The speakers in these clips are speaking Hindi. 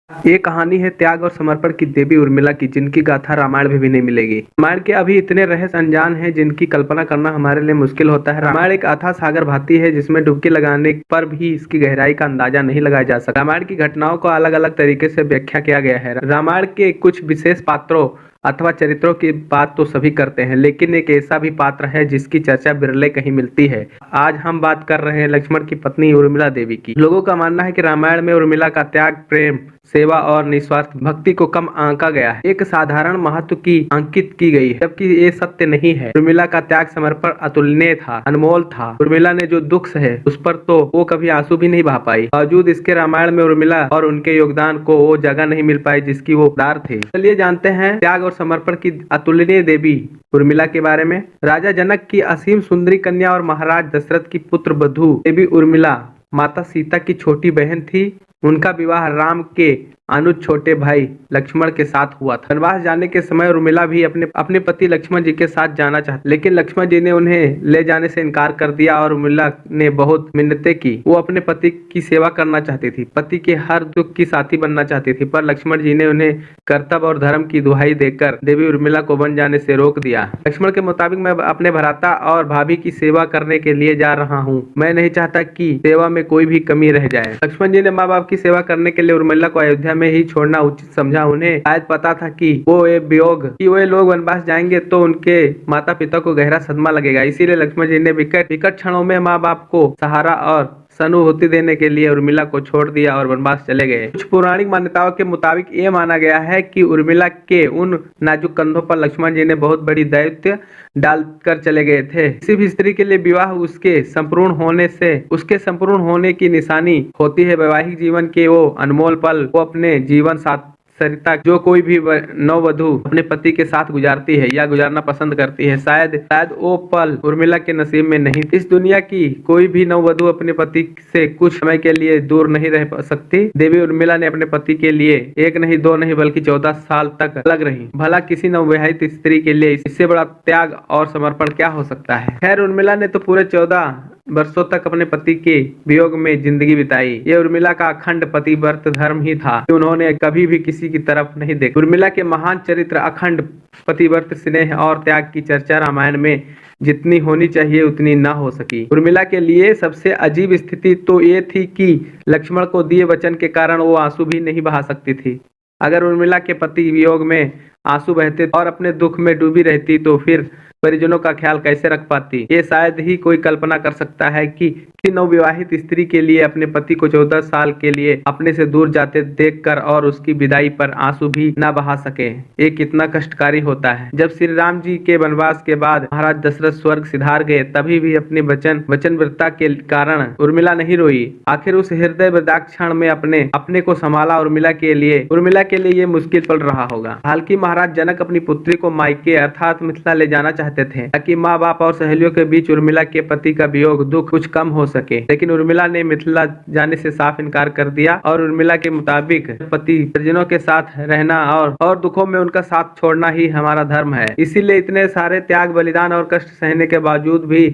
ये कहानी है त्याग और समर्पण की देवी उर्मिला की, जिनकी गाथा रामायण में भी नहीं मिलेगी। रामायण के अभी इतने रहस्य अनजान हैं जिनकी कल्पना करना हमारे लिए मुश्किल होता है। रामायण एक अथाह सागर भाती है जिसमें डुबकी लगाने पर भी इसकी गहराई का अंदाजा नहीं लगाया जा सकता। रामायण की घटनाओं को अलग अलग तरीके से व्याख्या किया गया है। रामायण के कुछ विशेष पात्रों अथवा चरित्रों की बात तो सभी करते हैं, लेकिन एक ऐसा भी पात्र है जिसकी चर्चा बिरले कहीं मिलती है। आज हम बात कर रहे हैं लक्ष्मण की पत्नी उर्मिला देवी की। लोगों का मानना है कि रामायण में उर्मिला का त्याग, प्रेम, सेवा और निस्वार्थ भक्ति को कम आंका गया है, एक साधारण महत्व की अंकित की गई है, जबकि ये सत्य नहीं है। उर्मिला का त्याग, समर्पण अतुलनीय था, अनमोल था। उर्मिला ने जो दुख सहे उस पर तो वो कभी आंसू भी नहीं बहा पाई। बावजूद इसके रामायण में उर्मिला और उनके योगदान को वो जगह नहीं मिल पाई जिसकी वो हकदार थे। चलिए जानते हैं त्याग और समर्पण की अतुलनीय देवी उर्मिला के बारे में। राजा जनक की असीम सुंदरी कन्या और महाराज दशरथ की पुत्र बधू देवी उर्मिला माता सीता की छोटी बहन थी। उनका विवाह राम के अनुज छोटे भाई लक्ष्मण के साथ हुआ था। वनवास जाने के समय उर्मिला भी अपने पति लक्ष्मण जी के साथ जाना चाहती, लेकिन लक्ष्मण जी ने उन्हें ले जाने से इनकार कर दिया और उर्मिला ने बहुत मिन्नतें की। वो अपने पति की सेवा करना चाहती थी, पति के हर दुख की साथी बनना चाहती थी, पर लक्ष्मण जी ने उन्हें कर्तव्य और धर्म की दुहाई देकर देवी उर्मिला को वन जाने से रोक दिया। लक्ष्मण के मुताबिक मैं अपने भ्राता और भाभी की सेवा करने के लिए जा रहा हूँ, मैं नहीं चाहता कि सेवा में कोई भी कमी रह जाए। लक्ष्मण जी ने माँ बाप की सेवा करने के लिए उर्मिला को अयोध्या में ही छोड़ना उचित समझा। उन्हें शायद पता था कि वे लोग वनवास जाएंगे तो उनके माता पिता को गहरा सदमा लगेगा। इसीलिए लक्ष्मण जी ने विकट क्षणों में माँ बाप को सहारा और सहानुभूति देने के लिए उर्मिला को छोड़ दिया और वनवास चले गए। कुछ पौराणिक मान्यताओं के मुताबिक ये माना गया है कि उर्मिला के उन नाजुक कंधों पर लक्ष्मण जी ने बहुत बड़ी दायित्व डालकर चले गए थे। किसी भी स्त्री के लिए विवाह उसके संपूर्ण होने की निशानी होती है। वैवाहिक जीवन के वो अनमोल पल वो अपने जीवन साथ सरिता जो कोई भी नववधु अपने पति के साथ गुजारती है या गुजारना पसंद करती है, शायद वो पल उर्मिला के नसीब में नहीं। इस दुनिया की कोई भी नववधु अपने पति से कुछ समय के लिए दूर नहीं रह सकती। देवी उर्मिला ने अपने पति के लिए एक नहीं, दो नहीं, बल्कि 14 साल तक अलग रही। भला किसी नवविवाहित स्त्री के लिए इससे बड़ा त्याग और समर्पण क्या हो सकता है। खैर, उर्मिला ने तो पूरे 14 वर्षों तक अपने पति के वियोग में जिंदगी बिताई। ये उर्मिला का अखंड पतिव्रत धर्म ही था कि उन्होंने कभी भी किसी की तरफ नहीं देखा। उर्मिला के महान चरित्र, अखंड पतिव्रत स्नेह और त्याग की चर्चा रामायण में जितनी होनी चाहिए उतनी ना हो सकी। उर्मिला के लिए सबसे अजीब स्थिति तो ये थी कि लक्ष्मण को दिए वचन के कारण वो आंसू भी नहीं बहा सकती थी। अगर उर्मिला के पति वियोग में आंसू बहते और अपने दुख में डूबी रहती तो फिर परिजनों का ख्याल कैसे रख पाती। ये शायद ही कोई कल्पना कर सकता है कि किसी नवविवाहित स्त्री के लिए अपने पति को 14 साल के लिए अपने से दूर जाते देखकर और उसकी विदाई पर आंसू भी ना बहा सके, ये कितना कष्टकारी होता है। जब श्री राम जी के वनवास के बाद महाराज दशरथ स्वर्ग सिधार गए, तभी भी अपने वचनबद्धता के कारण उर्मिला नहीं रोई। आखिर उस हृदय विदारक क्षण में अपने को संभाला। उर्मिला के लिए ये मुश्किल पड़ रहा होगा। हालांकि महाराज जनक अपनी पुत्री को मायके अर्थात मिथिला ले जाना चाहते थे ताकि माँ बाप और सहेलियों के बीच उर्मिला के पति का वियोग दुख कुछ कम हो सके, लेकिन उर्मिला ने मिथिला जाने से साफ इनकार कर दिया और उर्मिला के मुताबिक पति परिजनों के साथ रहना और दुखों में उनका साथ छोड़ना ही हमारा धर्म है। इसीलिए इतने सारे त्याग, बलिदान और कष्ट सहने के बावजूद भी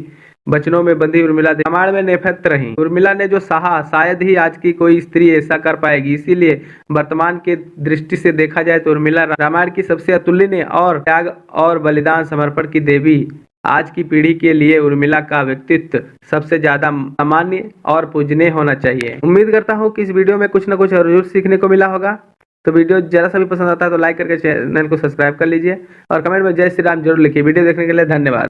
वचनों में बंधी उर्मिला रामायण में नेपथ्य रही। उर्मिला ने जो सहा शायद ही आज की कोई स्त्री ऐसा कर पाएगी। इसीलिए वर्तमान के दृष्टि से देखा जाए तो उर्मिला रामायण की सबसे अतुलनीय और त्याग और बलिदान समर्पण की देवी। आज की पीढ़ी के लिए उर्मिला का व्यक्तित्व सबसे ज्यादा सामान्य और पूजनीय होना चाहिए। उम्मीद करता हूँ कि इस वीडियो में कुछ न कुछ जरूर सीखने को मिला होगा। तो वीडियो जरा सा भी पसंद आता है तो लाइक करके चैनल को सब्सक्राइब कर लीजिए और कमेंट में जय श्री राम जरूर लिखिए। वीडियो देखने के लिए धन्यवाद।